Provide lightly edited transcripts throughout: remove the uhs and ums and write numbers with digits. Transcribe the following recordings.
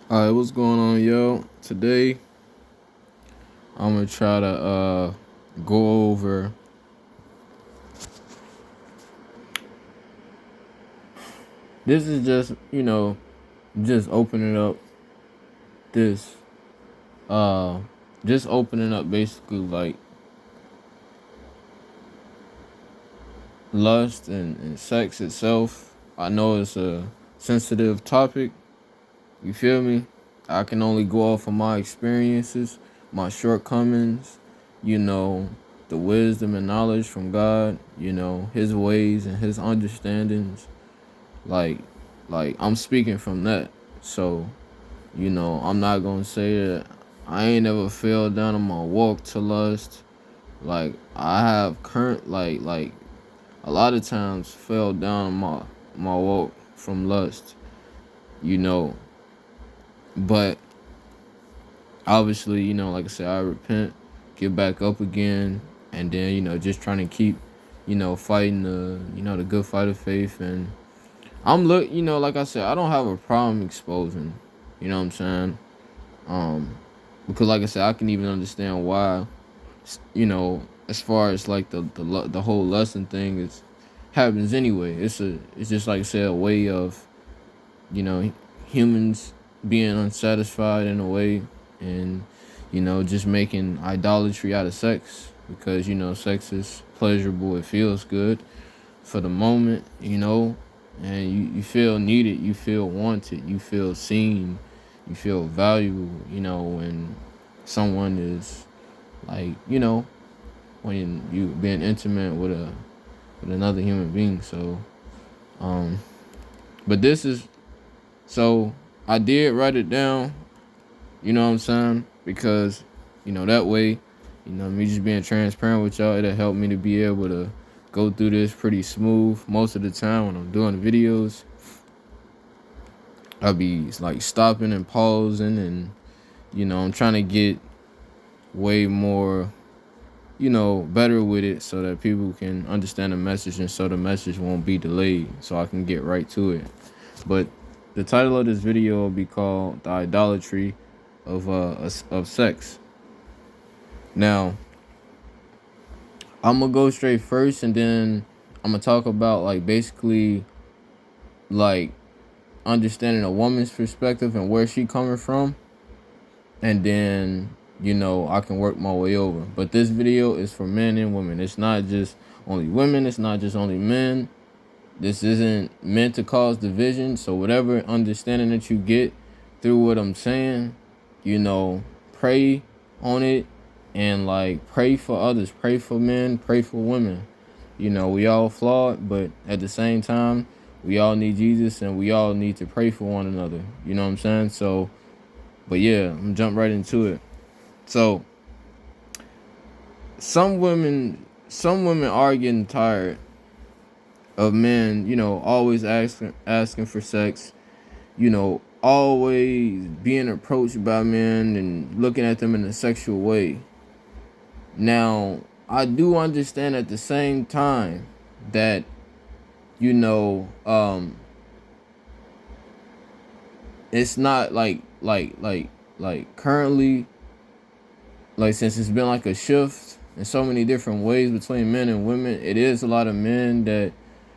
Alright, what's going on, yo? Today I'm gonna try to go over this is just, just opening up this uh just opening up basically like lust and sex itself. I know it's a sensitive topic, you feel me? I can only go off of my experiences, my shortcomings, you know, the wisdom and knowledge from God, his ways and his understandings. Like I'm speaking from that. So, I'm not gonna say that I ain't never fell down on my walk to lust. Like I have current like a lot of times fell down my walk from lust, you know. But obviously, like I said, I repent, get back up again, and then, just trying to keep, fighting the good fight of faith. And like I said, I don't have a problem exposing, you know what I'm saying? Because like I said, I can even understand why, as far as like the whole lesson thing is happens anyway. It's just like I said, a way of, you know, humans being unsatisfied in a way, and just making idolatry out of sex, because sex is pleasurable, it feels good for the moment, and you feel needed, you feel wanted, you feel seen, you feel valuable, when someone is like, when you being intimate with another human being. So but this is so I did write it down, you know what I'm saying? Because, that way, me just being transparent with y'all, it'll help me to be able to go through this pretty smooth. Most of the time when I'm doing videos, I'll be like stopping and pausing, and, I'm trying to get way more, better with it so that people can understand the message, and so the message won't be delayed, so I can get right to it. But the title of this video will be called "The Idolatry of Sex." Now, I'm gonna go straight first, and then I'm gonna talk about like basically like understanding a woman's perspective and where she coming from, and then I can work my way over. But this video is for men and women. It's not just only women. It's not just only men. This isn't meant to cause division. So whatever understanding that you get through what I'm saying, pray on it, and like pray for others, pray for men, pray for women. We all flawed, but at the same time, we all need Jesus, and we all need to pray for one another. You know what I'm saying? So, but yeah, I'm gonna jump right into it. So some women are getting tired of men, always asking for sex, always being approached by men and looking at them in a sexual way. Now, I do understand at the same time that, you know, um, it's not like currently, like, since it's been like a shift in so many different ways between men and women, it is a lot of men that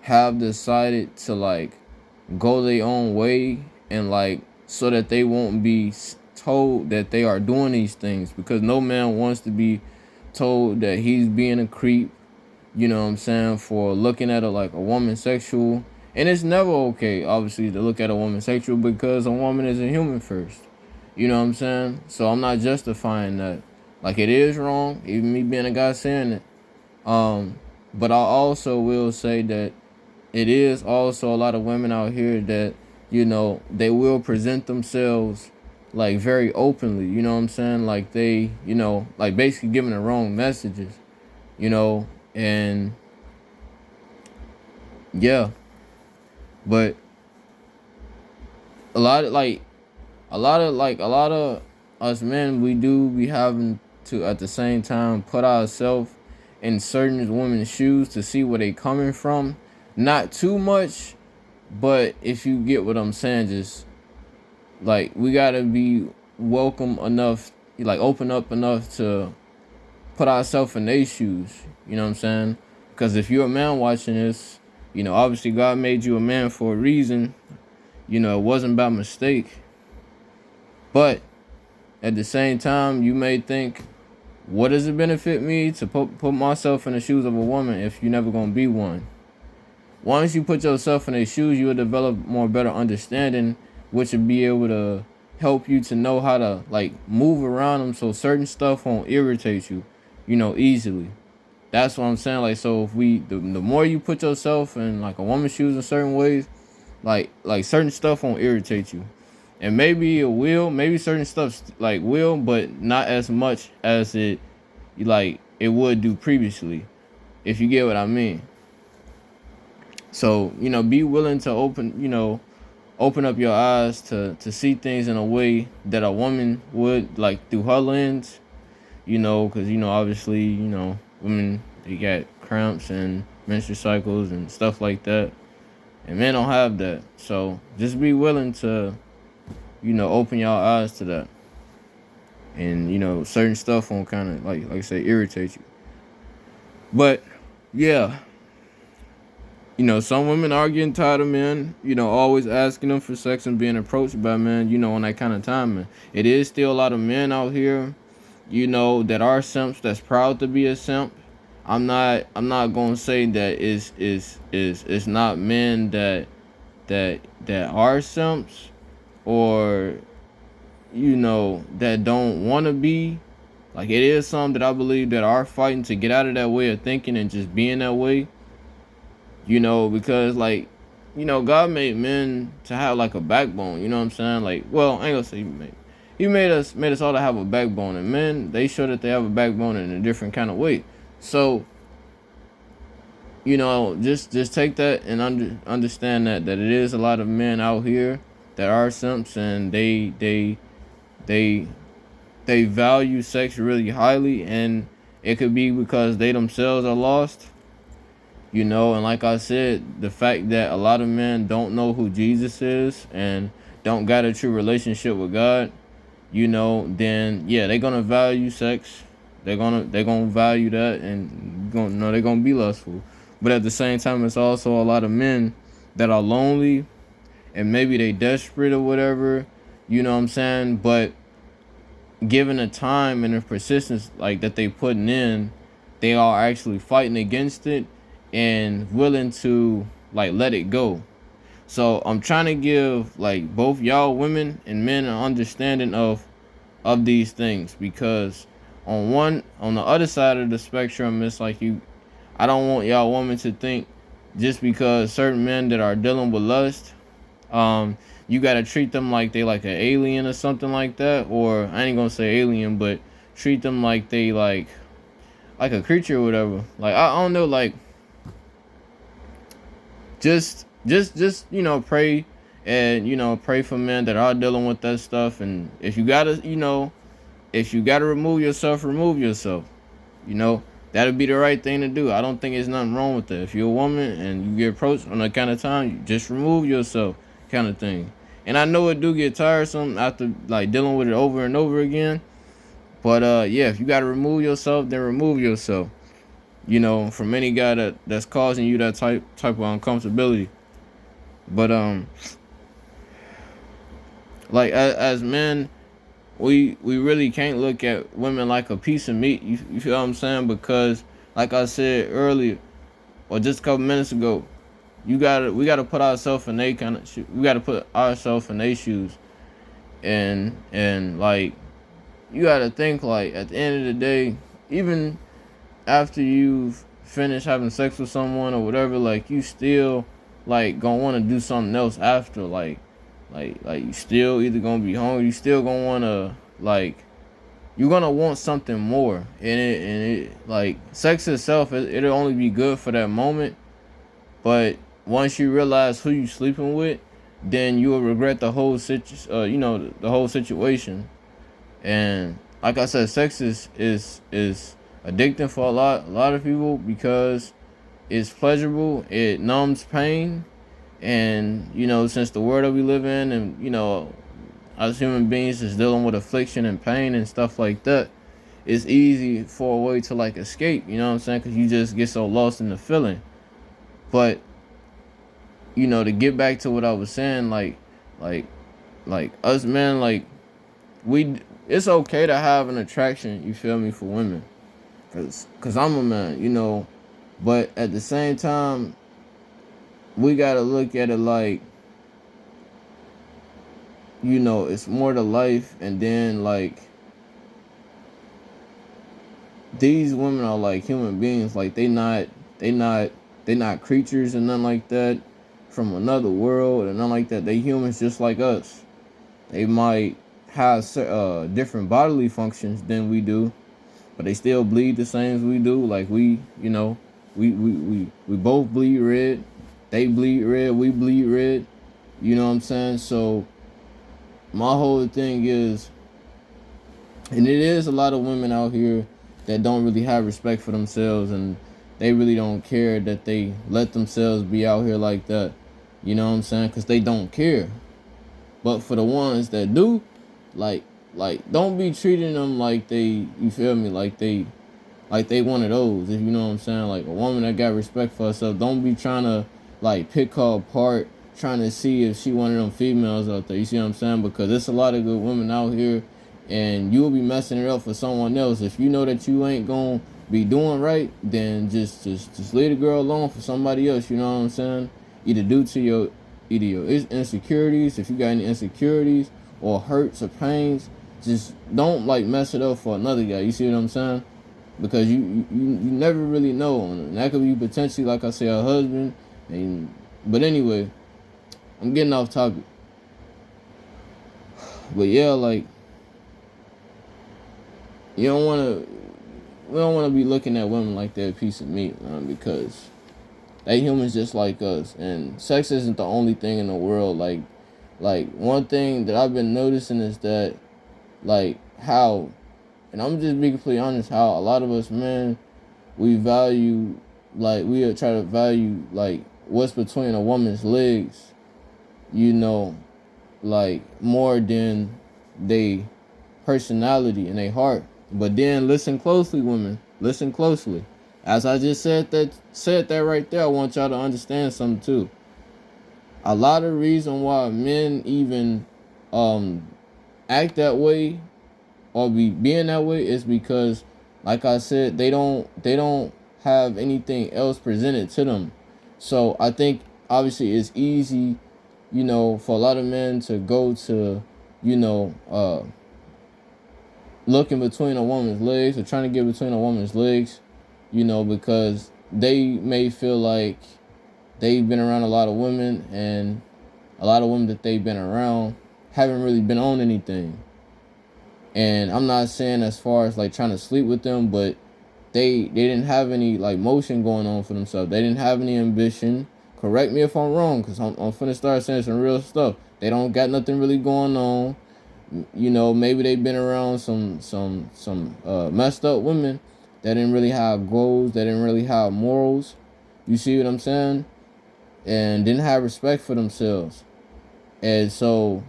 have decided to like go their own way, and like so that they won't be told that they are doing these things, because no man wants to be told that he's being a creep, you know what I'm saying, for looking at a woman sexual. And it's never okay, obviously, to look at a woman sexual, because a woman is a human first. You know what I'm saying? So I'm not justifying that. Like, it is wrong, even me being a guy saying it. But I also will say that it is also a lot of women out here that, they will present themselves like very openly, you know what I'm saying? Like they, like basically giving the wrong messages, and yeah. But a lot of like a lot of us men, we do be having to at the same time put ourselves in certain women's shoes to see where they coming from. Not too much, but if you get what I'm saying, just like we gotta be welcome enough, like open up enough to put ourselves in their shoes. You know what I'm saying? Because if you're a man watching this, obviously God made you a man for a reason. It wasn't by mistake. But at the same time, you may think, what does it benefit me to put myself in the shoes of a woman if you're never gonna be one? Once you put yourself in their shoes, you will develop more better understanding, which will be able to help you to know how to like move around them so certain stuff won't irritate you, easily. That's what I'm saying. Like, so if the more you put yourself in like a woman's shoes in certain ways, like certain stuff won't irritate you, and maybe it will. Maybe certain stuff like will, but not as much as it would do previously. If you get what I mean. So be willing to open up your eyes to see things in a way that a woman would, like through her lens. Because obviously women, they got cramps and menstrual cycles and stuff like that, and men don't have that. So just be willing to open your eyes to that, and certain stuff won't kind of like I say irritate you. But yeah, some women are getting tired of men, always asking them for sex and being approached by men, on that kind of timing. It is still a lot of men out here, that are simps, that's proud to be a simp. I'm not gonna say that it's not men that are simps, or that don't want to be. Like, it is some that I believe that are fighting to get out of that way of thinking and just being that way. Because like, God made men to have like a backbone. You know what I'm saying? Like, well, I ain't gonna say he made us all to have a backbone, and men, they show that they have a backbone in a different kind of way. So just take that and understand that it is a lot of men out here that are simps, and they value sex really highly, and it could be because they themselves are lost. And like I said, the fact that a lot of men don't know who Jesus is and don't got a true relationship with God, then yeah, they're gonna value sex. They're gonna value that, and they're gonna be lustful. But at the same time, it's also a lot of men that are lonely, and maybe they desperate or whatever. You know what I'm saying? But given the time and the persistence like that they putting in, they are actually fighting against it and willing to like let it go. So I'm trying to give like both y'all women and men an understanding of these things, because on the other side of the spectrum, it's like I don't want y'all women to think just because certain men that are dealing with lust, you gotta treat them like they like an alien or something like that. Or I ain't gonna say alien, but treat them like they like a creature or whatever. Like, I don't know, like just pray, and pray for men that are dealing with that stuff. And if you gotta remove yourself. That'd be the right thing to do. I don't think there's nothing wrong with that. If you're a woman and you get approached on that kind of time, you just remove yourself, kind of thing. And I know it do get tiresome after like dealing with it over and over again. But yeah, if you gotta remove yourself, then remove yourself. From any guy that's causing you that type of uncomfortability. But like as men, we really can't look at women like a piece of meat. You feel what I'm saying? Because like I said earlier, or just a couple minutes ago, we gotta put ourselves in they kind of we gotta put ourselves in their shoes, and like you gotta think, like, at the end of the day, even after you've finished having sex with someone or whatever, like, you still like gonna want to do something else after, like you still either gonna be hungry, you still gonna want to, like, you're gonna want something more. And it like, sex itself, it'll only be good for that moment, but once you realize who you sleeping with, then you will regret the whole the whole situation. And like I said, sex is addicting for a lot of people, because it's pleasurable, it numbs pain. And since the world that we live in, and as human beings is dealing with affliction and pain and stuff like that, it's easy for a way to like escape, you know what I'm saying? Because you just get so lost in the feeling. But, you know, to get back to what I was saying, like, like us men, like, it's okay to have an attraction, you feel me, for women. Cause I'm a man, you know, but at the same time, we gotta look at it like, you know, it's more to life, and then like these women are like human beings, like they not they not creatures and nothing like that from another world and nothing like that. They humans just like us. They might have different bodily functions than we do, but they still bleed the same as we do. Like we, you know, we both bleed red. They bleed red. We bleed red. You know what I'm saying? So my whole thing is, and it is a lot of women out here that don't really have respect for themselves, and they really don't care that they let themselves be out here like that. You know what I'm saying? Because they don't care. But for the ones that do, like, don't be treating them like they, you feel me, like they one of those, if you know what I'm saying. Like a woman that got respect for herself, don't be trying to like pick her apart, trying to see if she one of them females out there. You see what I'm saying? Because there's a lot of good women out here, and you'll be messing it up for someone else. If you know that you ain't gonna be doing right, then just leave the girl alone for somebody else. You know what I'm saying? Either your insecurities, if you got any insecurities or hurts or pains, just don't like mess it up for another guy. You see what I'm saying? Because you never really know, and that could be potentially, like I say, a husband. And but anyway, I'm getting off topic. But yeah, like you don't want to, we don't want to be looking at women like they're a piece of meat, man, because they humans just like us, and sex isn't the only thing in the world. Like one thing that I've been noticing is that, like how, and I'm just being completely honest, how a lot of us men, we value, like we try to value like what's between a woman's legs, you know, like more than they personality and they heart. But then listen closely, women. Listen closely. As I just said that right there, I want y'all to understand something too. A lot of reason why men even act that way or be being that way is because, like I said, they don't have anything else presented to them. So I think obviously it's easy, you know, for a lot of men to go to, you know, looking between a woman's legs or trying to get between a woman's legs, you know, because they may feel like they've been around a lot of women, and a lot of women that they've been around haven't really been on anything. And I'm not saying as far as like trying to sleep with them, but they didn't have any like motion going on for themselves. They didn't have any ambition. Correct me if I'm wrong, because I'm finna start saying some real stuff. They don't got nothing really going on. You know, maybe they've been around some messed up women that didn't really have goals, that didn't really have morals. You see what I'm saying? And didn't have respect for themselves. And so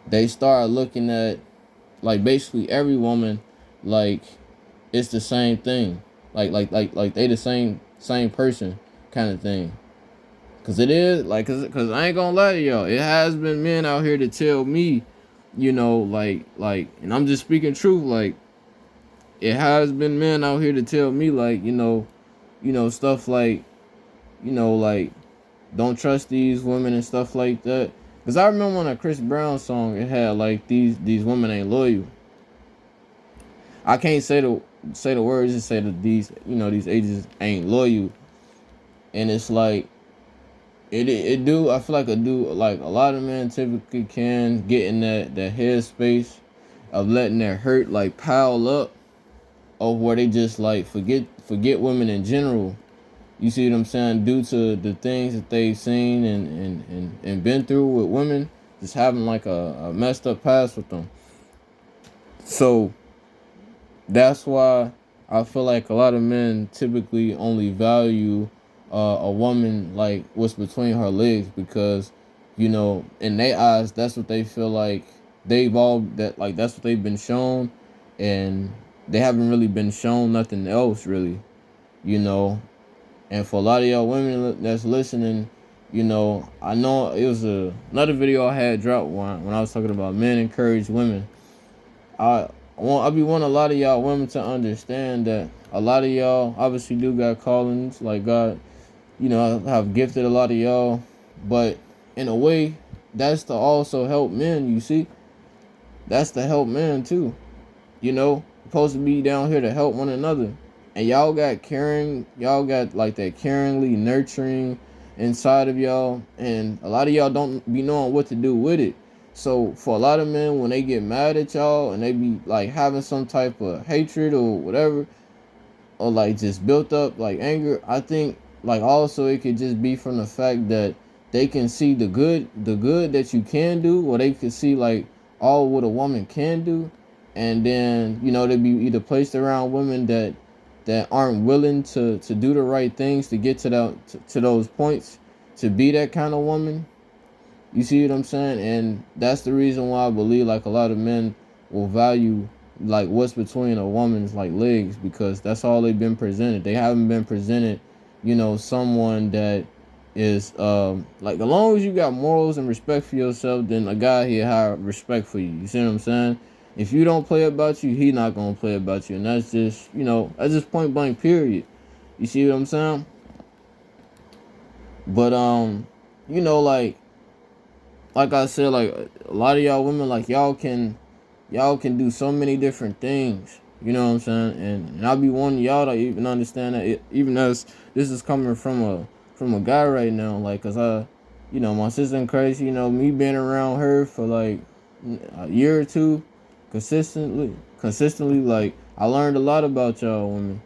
they start looking at like basically every woman like it's the same thing. Like they the same person kind of thing. Cause it is like, cause I ain't gonna lie to y'all. It has been men out here to tell me, you know, like, and I'm just speaking truth. Like, it has been men out here to tell me, like, you know, stuff like, you know, like, don't trust these women and stuff like that. Cause I remember on a Chris Brown song, it had like these women ain't loyal. I can't say the words, just say that these, you know, these agents ain't loyal, and it's like. It do, I feel like it do, like a lot of men typically can get in that headspace of letting their hurt like pile up, or where they just like forget women in general. You see what I'm saying? Due to the things that they've seen and been through with women, just having like a messed up past with them. So that's why I feel like a lot of men typically only value a woman like what's between her legs, because You know, in their eyes, that's what they feel like they've all that like that's what they've been shown, and they haven't really been shown nothing else really. You know, and for a lot of y'all women that's listening, you know, I know it was another video I had dropped when I was talking about men encourage women. I be wanting a lot of y'all women to understand that a lot of y'all obviously do got callings, like God, you know, have gifted a lot of y'all, but in a way, that's to also help men. You see, that's to help men too. You know, supposed to be down here to help one another. And y'all got caring, y'all got like that caringly nurturing inside of y'all. And a lot of y'all don't be knowing what to do with it. So for a lot of men, when they get mad at y'all and they be like having some type of hatred or whatever, or like just built up like anger, I think like also it could just be from the fact that they can see the good that you can do, or they can see like all what a woman can do, and then you know they be either placed around women that aren't willing to do the right things to get to those points, to be that kind of woman. You see what I'm saying? And that's the reason why I believe like a lot of men will value like what's between a woman's like legs, because that's all they've been presented. They haven't been presented, you know, someone that is like, as long as you got morals and respect for yourself, then a guy here have respect for you. You see what I'm saying? If you don't play about you, he not gonna play about you. And that's just, you know, that's just point blank period. You see what I'm saying? But you know, like I said, like a lot of y'all women, like y'all can do so many different things. You know what I'm saying? And I'll be wanting y'all to even understand that, even as this is coming from a guy right now, like, cause you know, my sister in Christ, you know, me being around her for like a year or two, consistently, like I learned a lot about y'all women.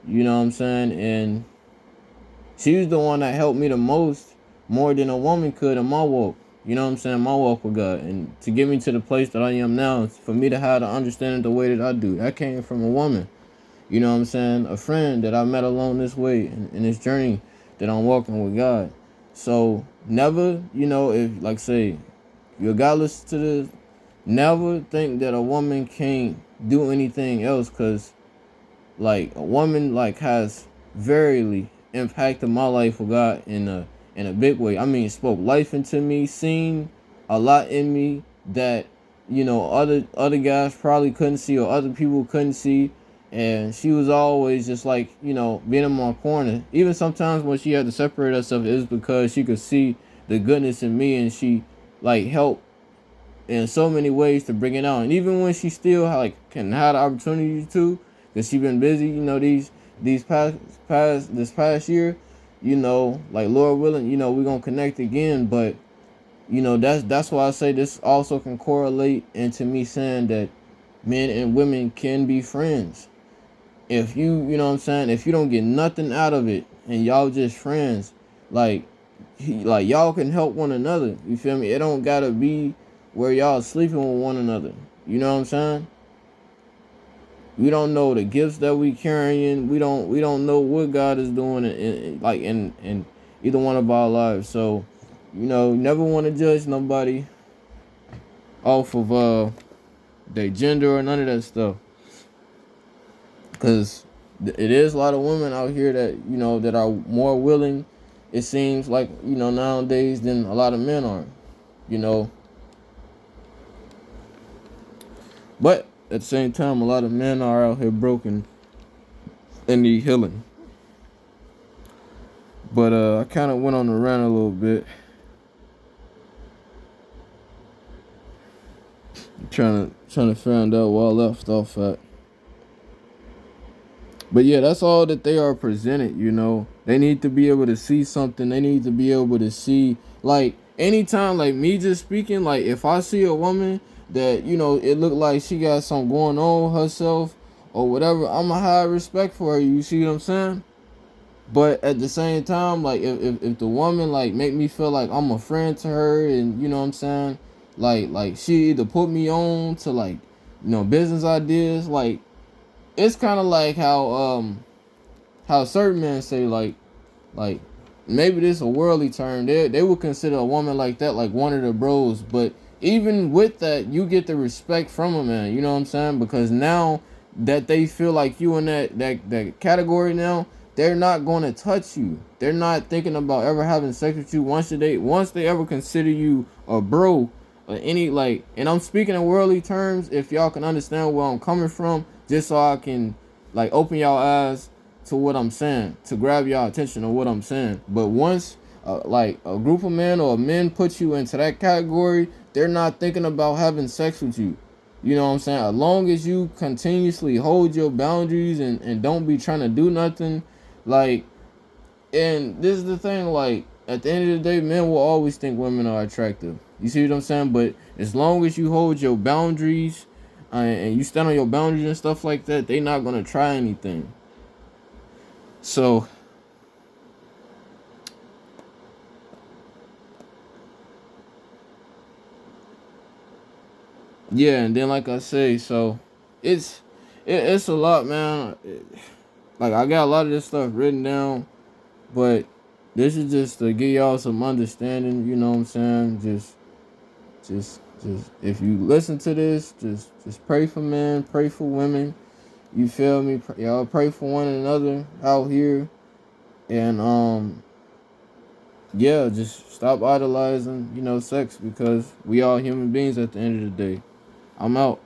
You know what I'm saying? And she was the one that helped me the most, more than a woman could in my walk. You know what I'm saying? My walk with God. And to get me to the place that I am now, for me to have the understanding the way that I do, that came from a woman. You know what I'm saying? A friend that I met along this way in this journey that I'm walking with God. So never, you know, if like say you're God listen to this, never think that a woman can't do anything else, because like a woman like has verily impacted my life with God in a big way. I mean, spoke life into me, seen a lot in me that, you know, other guys probably couldn't see, or other people couldn't see. And she was always just like, you know, being in my corner. Even sometimes when she had to separate herself, it was because she could see the goodness in me, and she like helped in so many ways to bring it out. And even when she still like can have the opportunity to, because she been busy, you know, these past this past year, you know, like Lord willing, you know, we're gonna connect again. But you know, that's why I say this also can correlate into me saying that men and women can be friends. If you know what I'm saying, if you don't get nothing out of it and y'all just friends, like like y'all can help one another. You feel me? It don't gotta be where y'all sleeping with one another. You know what I'm saying? We don't know the gifts that we carrying. We don't know what God is doing in either one of our lives. So, you know, never want to judge nobody off of their gender or none of that stuff. Because it is a lot of women out here that, you know, that are more willing, it seems like, you know, nowadays than a lot of men are, you know. But at the same time, a lot of men are out here broken and need healing. But I kind of went on the rant a little bit, trying to find out where I left off at. But yeah, that's all that they are presented, you know. They need to be able to see something. They need to be able to see, like, anytime, like, me just speaking, like, if I see a woman that, you know, it look like she got something going on with herself or whatever, I'm a high respect for her, you see what I'm saying? But at the same time, like, if the woman, like, make me feel like I'm a friend to her, and, you know what I'm saying? Like she either put me on to, like, you know, business ideas, like, it's kind of like how certain men say like maybe this is a worldly term. They would consider a woman like that like one of the bros. But even with that, you get the respect from a man. You know what I'm saying? Because now that they feel like you in that category now, they're not going to touch you. They're not thinking about ever having sex with you once they ever consider you a bro or any like. And I'm speaking in worldly terms. If y'all can understand where I'm coming from, just so I can like open y'all eyes to what I'm saying, to grab y'all attention to what I'm saying. But once like a group of men or men put you into that category, they're not thinking about having sex with you. You know what I'm saying? As long as you continuously hold your boundaries and don't be trying to do nothing, like, and this is the thing, like, at the end of the day, men will always think women are attractive. You see what I'm saying? But as long as you hold your boundaries and you stand on your boundaries and stuff like that, they not going to try anything. So, yeah, and then like I say, so it's it's a lot, man. Like I got a lot of this stuff written down, but this is just to give y'all some understanding. You know what I'm saying? Just if you listen to this, just pray for men, pray for women. You feel me? Y'all pray for one another out here, and yeah, just stop idolizing, sex because we all human beings at the end of the day. I'm out.